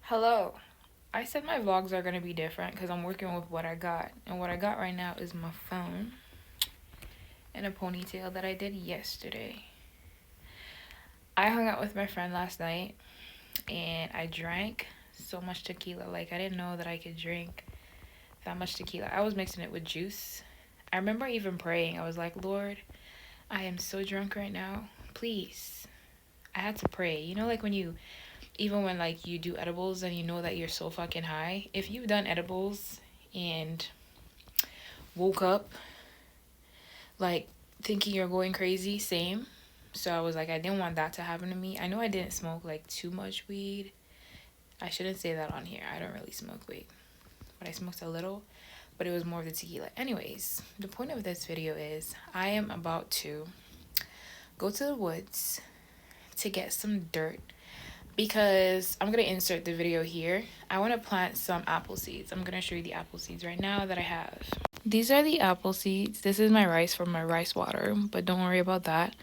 Hello. I said my vlogs are going to be different because I'm working with what I got. And what I got right now is my phone and a ponytail that I did yesterday. I hung out with my friend last night and I drank so much tequila. Like, I didn't know that I could drink that much tequila. I was mixing it with juice. I remember even praying. I was like, Lord, I am so drunk right now. Please. I had to pray. You know, like even when like you do edibles and you know that you're so fucking high. If you've done edibles and woke up like thinking you're going crazy, same. So I was like, I didn't want that to happen to me. I know I didn't smoke like too much weed. I shouldn't say that on here. I don't really smoke weed, but I smoked a little, but it was more of the tequila. Anyways, the point of this video is I am about to go to the woods to get some dirt because I'm gonna insert the video here. I want to plant some apple seeds. I'm gonna show you the apple seeds right now that I have. These are the apple seeds. This is my rice from my rice water, but don't worry about that.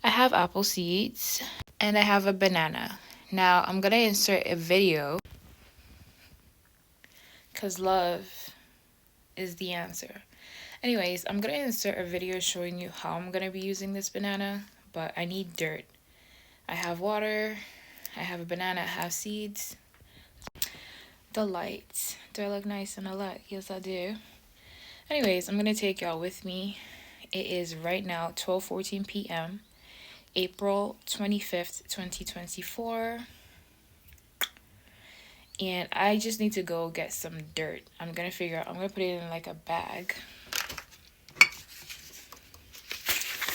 I have apple seeds and I have a banana. Now I'm gonna insert a video because love is the answer. Anyways, I'm gonna insert a video showing you how I'm gonna be using this banana, but I need dirt. I have water, I have a banana, I have seeds. The lights, do I look nice in the light? Yes, I do. Anyways, I'm gonna take y'all with me. It is right now 12:14 p.m. April 25th, 2024. And I just need to go get some dirt. I'm gonna put it in like a bag.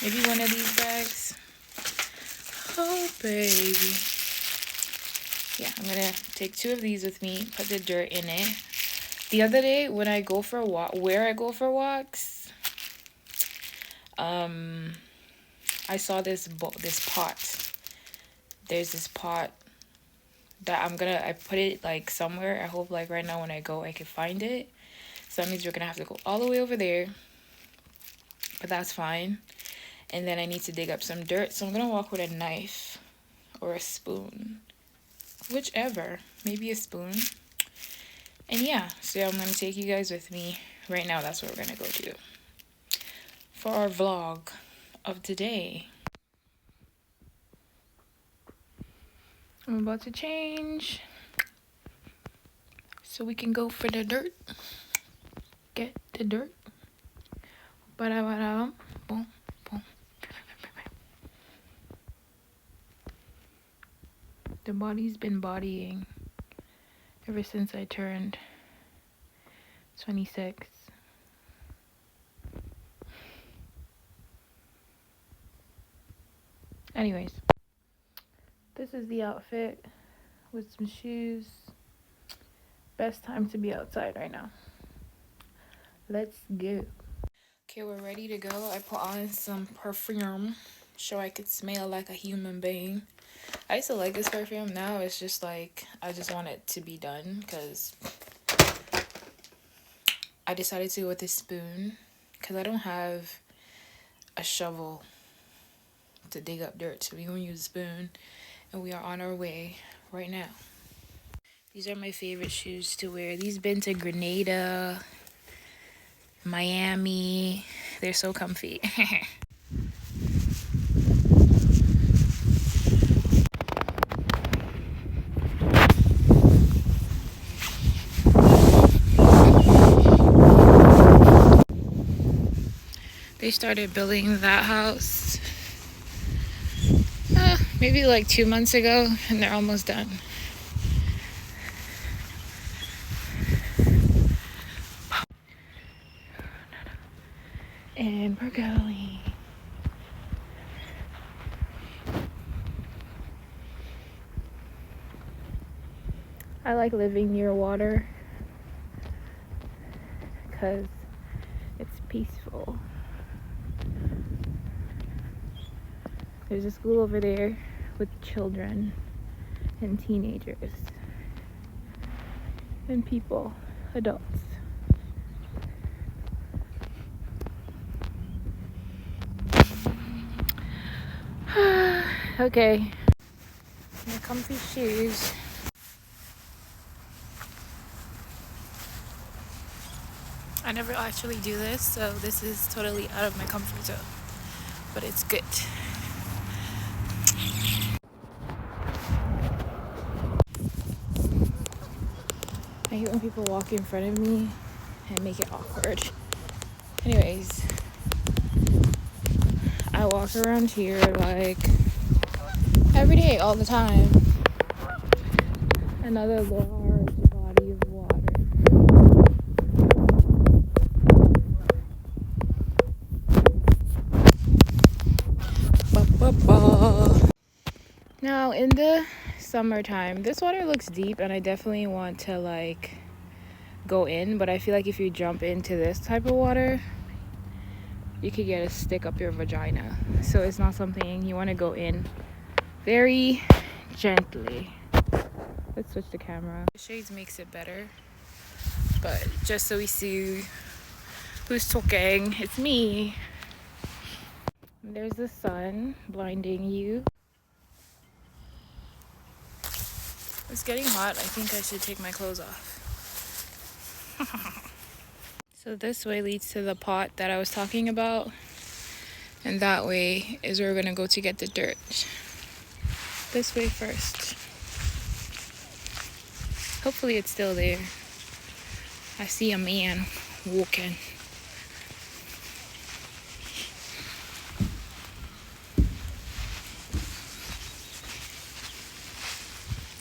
Maybe one of these bags. Oh, baby. Yeah, I'm gonna take two of these with me, put the dirt in it. The other day when I go for a walk, where I go for walks, I saw this pot. There's this pot that I put it like somewhere. I hope like right now when I go I can find it. So that means we're gonna have to go all the way over there, but that's fine. And then I need to dig up some dirt, so I'm gonna walk with a knife or a spoon, whichever, maybe a spoon. And yeah, so I'm gonna take you guys with me right now. That's what we're gonna go do for our vlog of today. I'm about to change so we can go for the dirt. Get the dirt. Ba-da-ba-da. Boom, boom. The body's been bodying ever since I turned 26. Anyways, this is the outfit with some shoes. Best time to be outside right now. Let's go. Okay, we're ready to go. I put on some perfume so I could smell like a human being. I used to like this perfume. Now it's just like I just want it to be done because I decided to go with a spoon because I don't have a shovel to dig up dirt, so we're gonna use a spoon, and we are on our way right now. These are my favorite shoes to wear. These been to Grenada, Miami. They're so comfy. They started building that house maybe like 2 months ago, and they're almost done. And we're going. I like living near water because it's peaceful. There's a school over there with children and teenagers and people, adults. Okay, my comfy shoes. I never actually do this, so this is totally out of my comfort zone, but it's good. I hate when people walk in front of me and make it awkward. Anyways, I walk around here like every day, all the time. Another large body of water. Now in the summertime, this water looks deep and I definitely want to like go in, but I feel like if you jump into this type of water, you could get a stick up your vagina. So it's not something you want to go in very gently. Let's switch the camera. The shades makes it better, but just so we see who's talking, it's me. There's the sun blinding you. It's getting hot. I think I should take my clothes off. So this way leads to the pot that I was talking about, and that way is where we're gonna go to get the dirt. This way first. Hopefully it's still there. I see a man walking.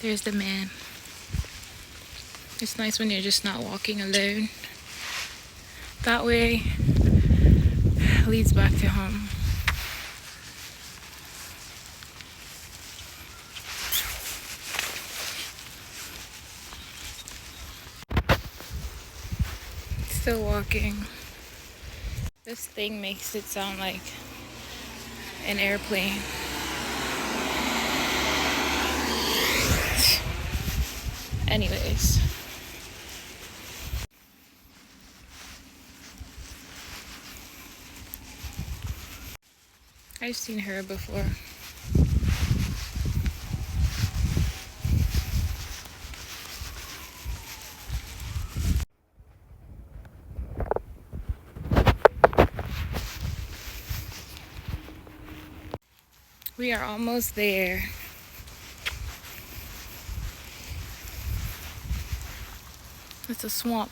There's the man. It's nice when you're just not walking alone. That way leads back to home. Still walking. This thing makes it sound like an airplane. Anyways. I've seen her before. We are almost there. It's a swamp.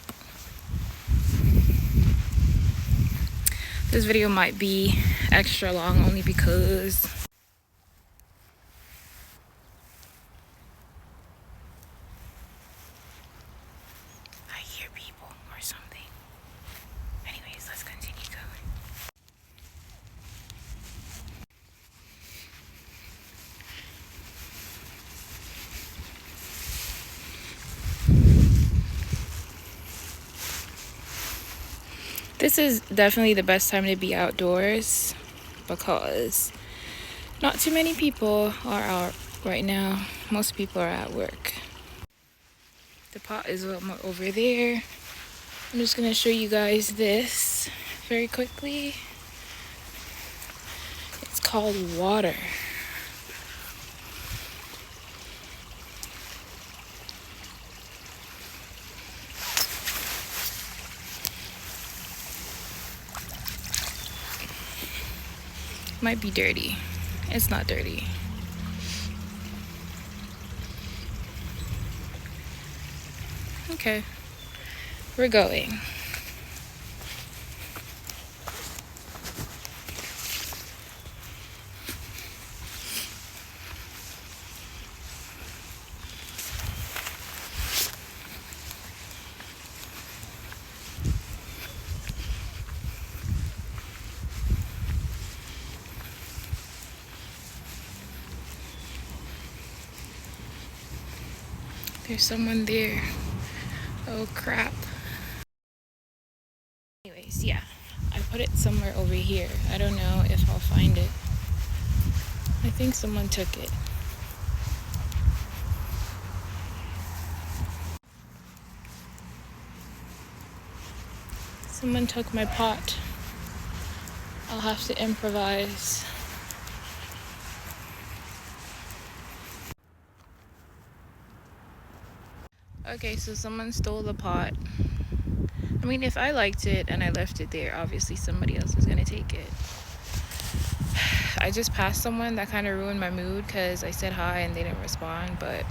This video might be extra long only because I hear people or something. Anyways, let's continue going. This is definitely the best time to be outdoors because not too many people are out right now. Most people are at work. The pot is over there. I'm just gonna show you guys this very quickly. It's called water. Might be dirty. It's not dirty. Okay, we're going. There's someone there. Oh crap. Anyways, yeah. I put it somewhere over here. I don't know if I'll find it. I think someone took it. Someone took my pot. I'll have to improvise. Okay, so someone stole the pot. I mean, if I liked it and I left it there, obviously somebody else was gonna take it. I just passed someone that kind of ruined my mood because I said hi and they didn't respond, but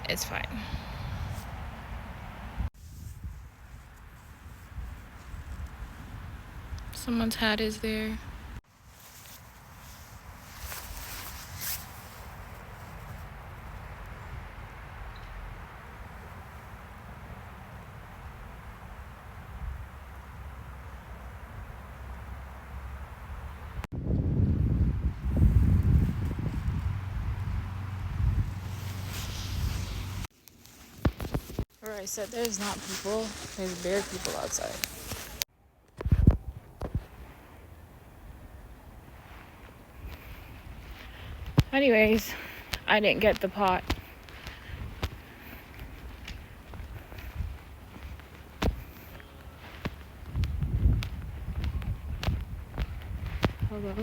it's fine. Someone's hat is there. Where I said there's not people, there's bare people outside. Anyways, I didn't get the pot. Hello?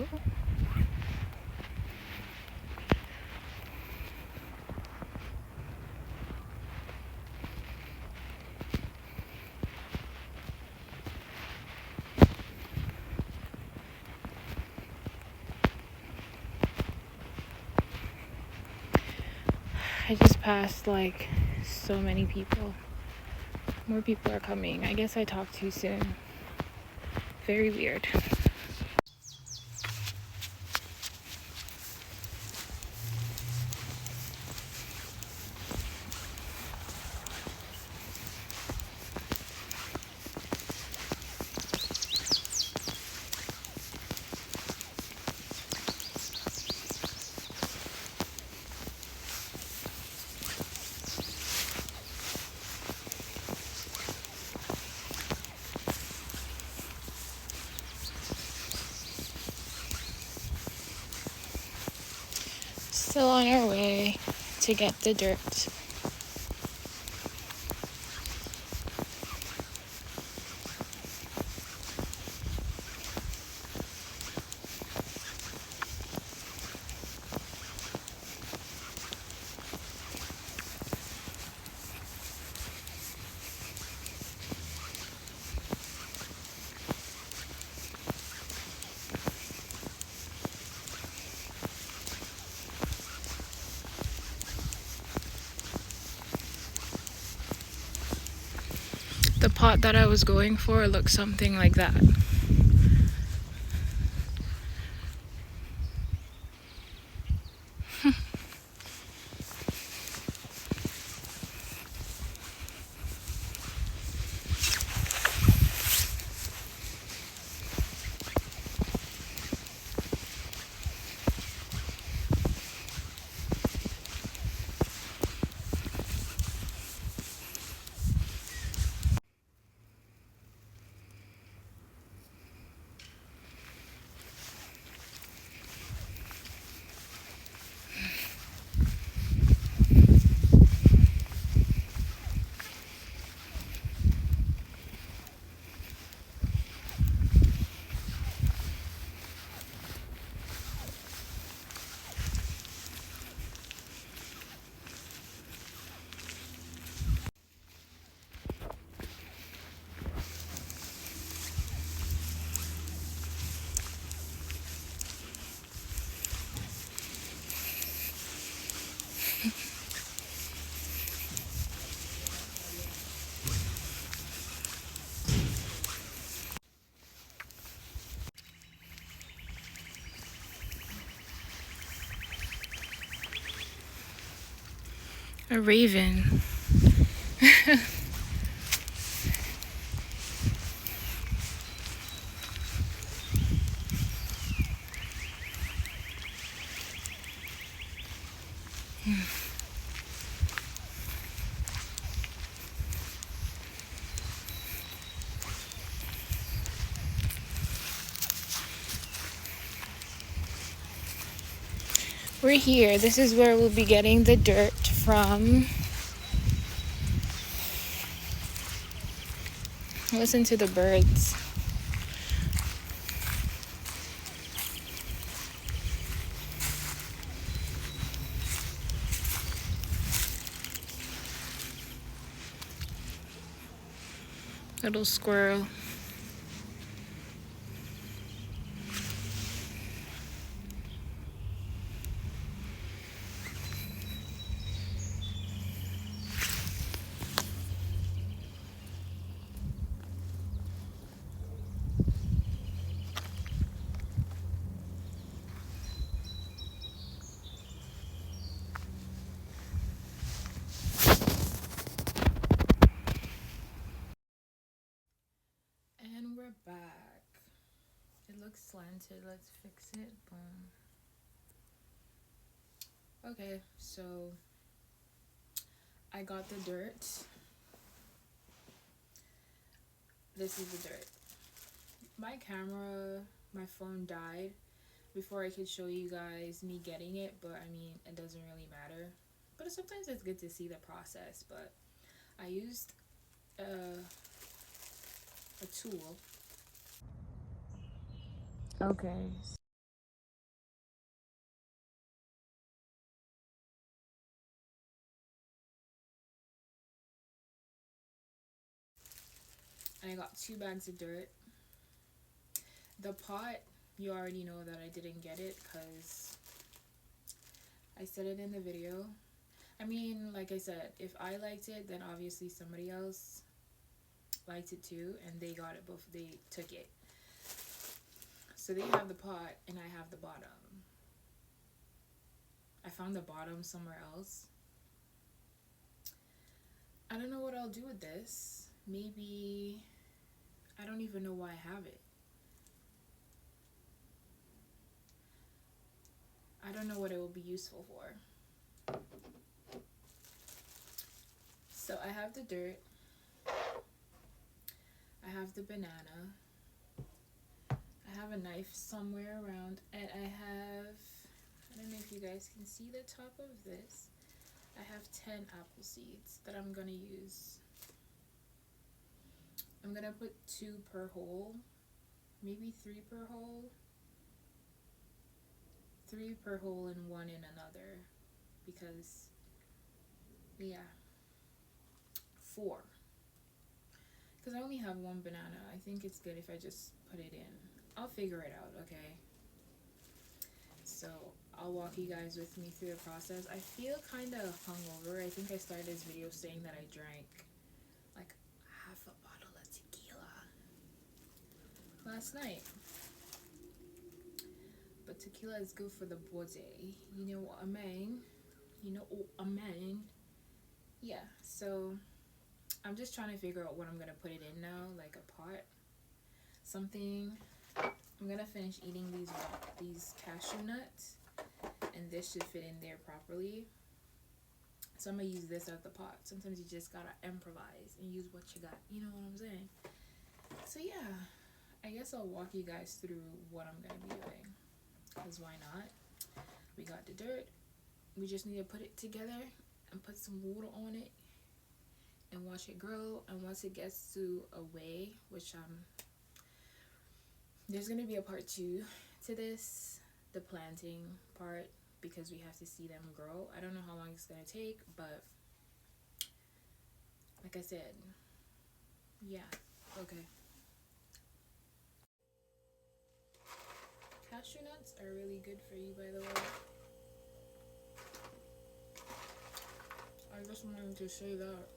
I just passed like so many people. More people are coming. I guess I talked too soon. Very weird. Still on our way to get the dirt. The pot that I was going for looks something like that. A raven. We're here. This is where we'll be getting the dirt from. Listen to the birds. Little squirrel. And we're back. It looks slanted. Let's fix it. Boom. Okay, so I got the dirt. This is the dirt. My camera, my phone died before I could show you guys me getting it, but I mean, it doesn't really matter. But sometimes it's good to see the process. But I used a tool. Okay. And I got 2 bags of dirt. The pot, you already know that I didn't get it because I said it in the video. I mean, like I said, if I liked it, then obviously somebody else liked it too, and they got it both. They took it. So they have the pot, and I have the bottom. I found the bottom somewhere else. I don't know what I'll do with this. Maybe I don't even know why I have it. I don't know what it will be useful for. So I have the dirt. I have the banana. I have a knife somewhere around, and I don't know if you guys can see the top of this. I have 10 apple seeds that I'm gonna use. I'm gonna put 2 per hole, maybe 3 per hole. 3 per hole and 1 in another, because, yeah, 4. Because I only have 1 banana. I think it's good if I just put it in. I'll figure it out, okay? So I'll walk you guys with me through the process. I feel kind of hungover. I think I started this video saying that I drank like half a bottle of tequila last night. But tequila is good for the body. You know what I mean? You know what I mean? Yeah, so I'm just trying to figure out what I'm gonna put it in now, like a pot, something. I'm gonna finish eating these cashew nuts, and this should fit in there properly. So I'm gonna use this as the pot. Sometimes you just gotta improvise and use what you got. You know what I'm saying? So yeah, I guess I'll walk you guys through what I'm gonna be doing. Cause why not? We got the dirt. We just need to put it together and put some water on it and watch it grow. And once it gets to a way, which there's gonna be a part 2 to this, the planting part, because we have to see them grow. I don't know how long it's gonna take, but like I said, yeah, okay. Cashew nuts are really good for you, by the way. I just wanted to say that.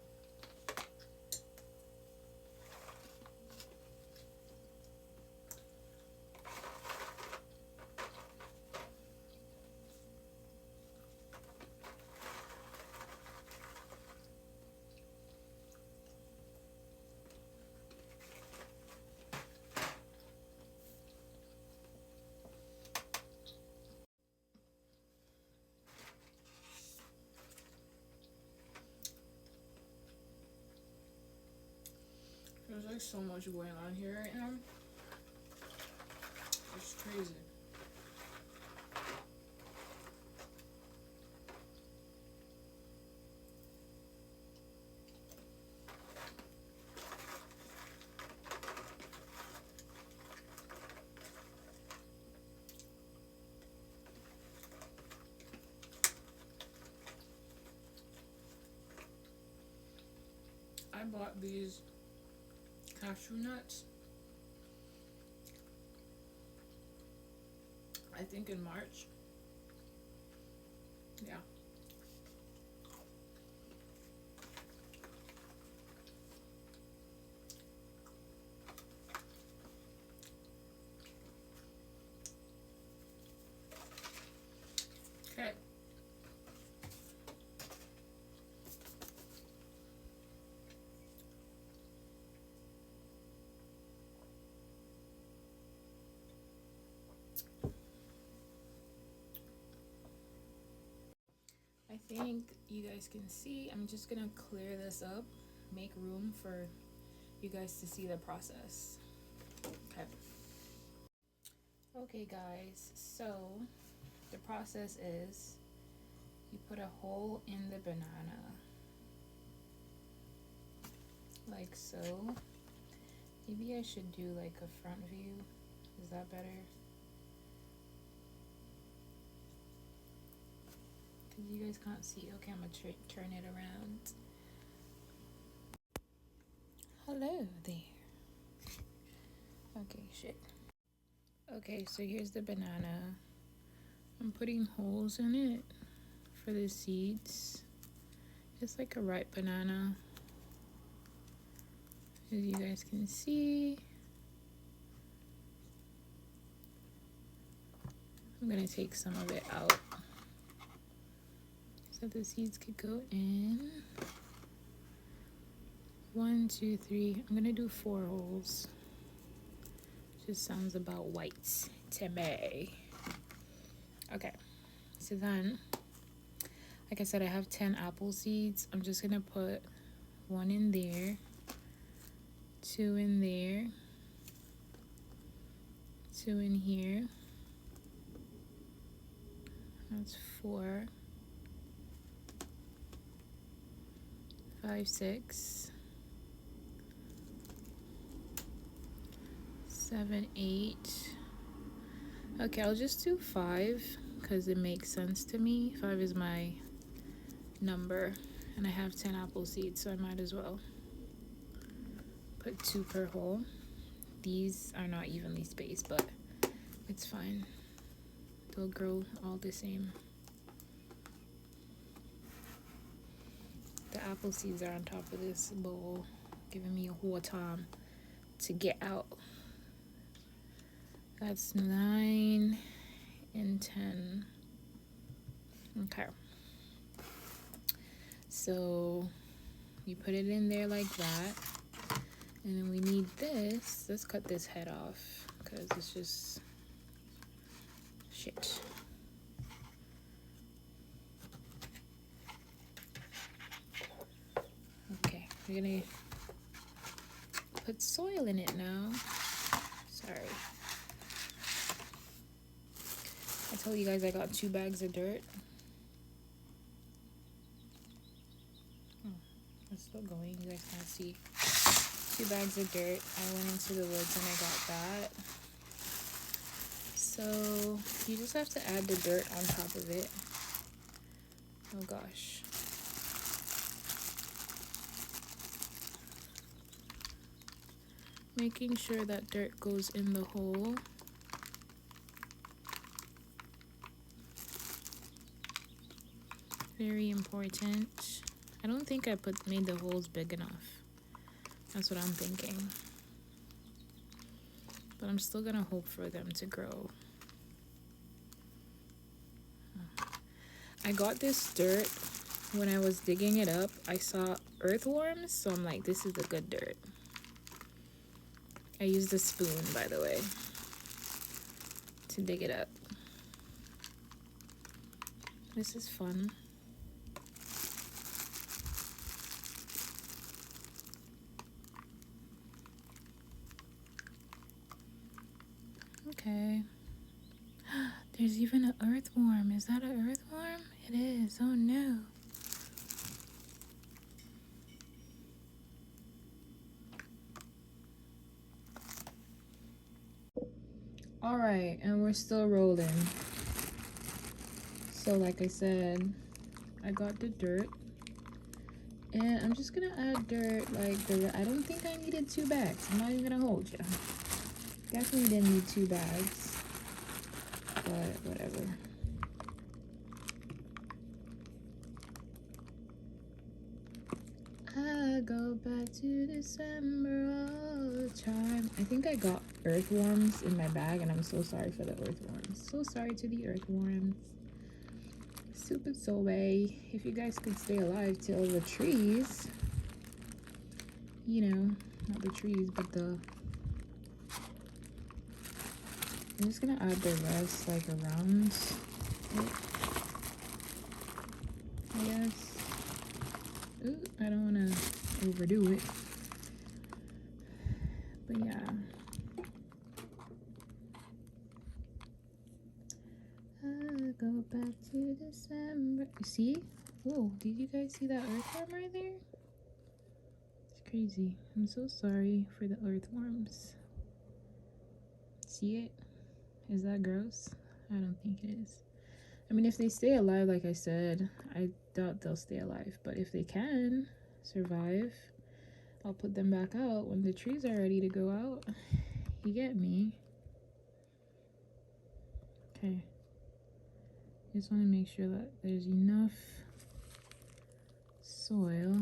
There's like so much going on here right now. It's crazy. I bought these cashew nuts. I think in March. Yeah. Okay. I think you guys can see, I'm just gonna clear this up, make room for you guys to see the process. Okay. Okay guys, so the process is you put a hole in the banana, like so. Maybe I should do like a front view. Is that better? Because you guys can't see. Okay, I'm gonna turn it around. Hello there. Okay, shit. Okay, so here's the banana. I'm putting holes in it for the seeds. It's like a ripe banana, as you guys can see. I'm gonna take some of it out so the seeds could go in. 1, 2, 3. I'm gonna do 4 holes. Just sounds about white to me. Okay, so then, like I said, I have 10 apple seeds. I'm just gonna put 1 in there, 2 in there, 2 in here. That's 4, 5, 6, 7, 8. Okay, I'll just do 5 because it makes sense to me. 5 is my number, and I have 10 apple seeds, so I might as well put 2 per hole. These are not evenly spaced, but it's fine. They'll grow all the same. The apple seeds are on top of this bowl, giving me a hard time to get out. That's 9 and 10. Okay. So you put it in there like that. And then we need this. Let's cut this head off because it's just shit. Okay, we're gonna put soil in it now. Sorry. I told you guys I got 2 bags of dirt. It's still going, you guys can't see. 2 bags of dirt. I went into the woods and I got that. So you just have to add the dirt on top of it. Oh gosh. Making sure that dirt goes in the hole. Very important. I don't think I made the holes big enough. That's what I'm thinking. But I'm still gonna hope for them to grow. I got this dirt. When I was digging it up, I saw earthworms, so I'm like, this is the good dirt. I used a spoon, by the way, to dig it up. This is fun. Okay. There's even an earthworm. Is that an earthworm? It is. Oh no. Alright, and we're still rolling. So like I said, I got the dirt And I'm just gonna add dirt like I don't think I needed 2 bags. I'm not even gonna hold you. Definitely didn't need 2 bags. But whatever. I go back to December all the time. I think I got earthworms in my bag, and I'm so sorry for the earthworms. So sorry to the earthworms. Super sorbet. If you guys could stay alive till the trees, you know, not the trees, but the. I'm just gonna add the rest like around it, I guess. Ooh, I don't wanna overdo it. But yeah. I'll go back to December. You see? Whoa, did you guys see that earthworm right there? It's crazy. I'm so sorry for the earthworms. See it? Is that gross? I don't think it is. I mean, if they stay alive, like I said, I doubt they'll stay alive. But if they can survive, I'll put them back out when the trees are ready to go out. You get me? Okay. Just want to make sure that there's enough soil.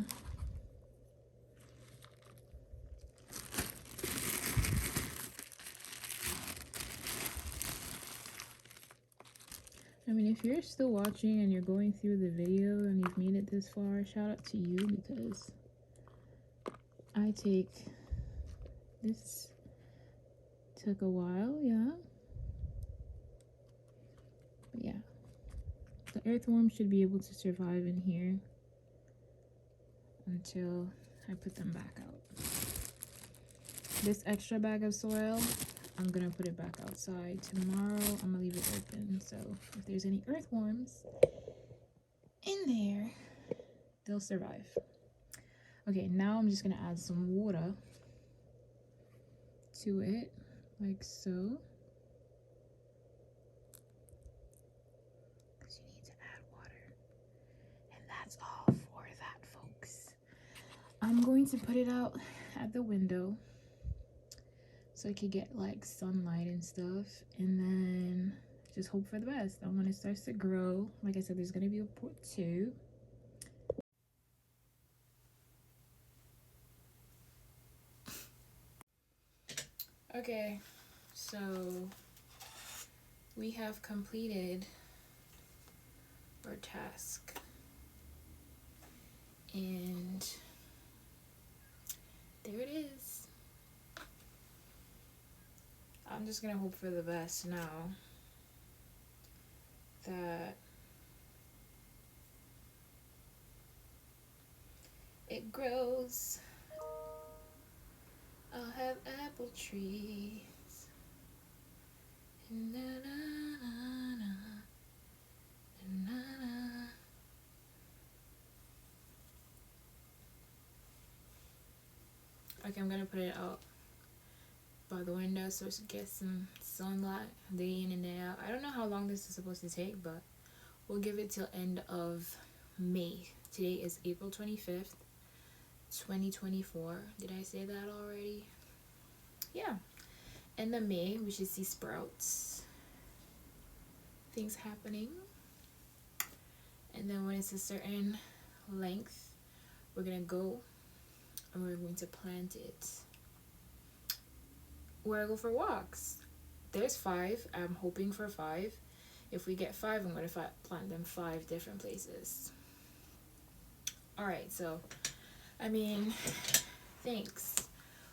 I mean, if you're still watching and you're going through the video and you've made it this far, shout out to you, because this took a while, yeah. But yeah, the earthworm should be able to survive in here until I put them back out. This extra bag of soil, I'm gonna put it back outside tomorrow. I'm gonna leave it open, so if there's any earthworms in there, they'll survive. Okay, now I'm just gonna add some water to it, like so. Because you need to add water. And that's all for that, folks. I'm going to put it out at the window so I could get like sunlight and stuff, and then just hope for the best. And when it starts to grow, like I said, there's gonna be a part 2. Okay, so we have completed our task, and there it is. I'm just gonna hope for the best now that it grows. I'll have apple trees. Na, na, na, na, na, na. Okay, I'm gonna put it out by the window so it gets some sunlight day in and day out. I don't know how long this is supposed to take, but we'll give it till end of May. Today is April 25th, 2024. Did I say that already? Yeah. End of May, we should see sprouts. Things happening. And then when it's a certain length, we're gonna go and we're going to plant it where I go for walks. There's 5. I'm hoping for 5. If we get 5, I'm going to plant them 5 different places. Alright, so, I mean, thanks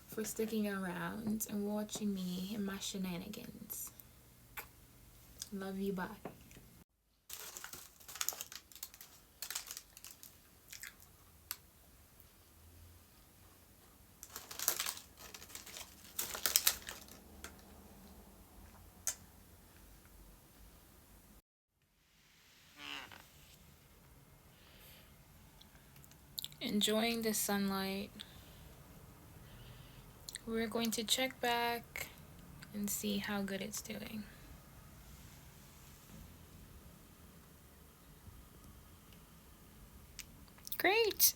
for sticking around and watching me and my shenanigans. Love you, bye. Enjoying the sunlight. We're going to check back and see how good it's doing. Great!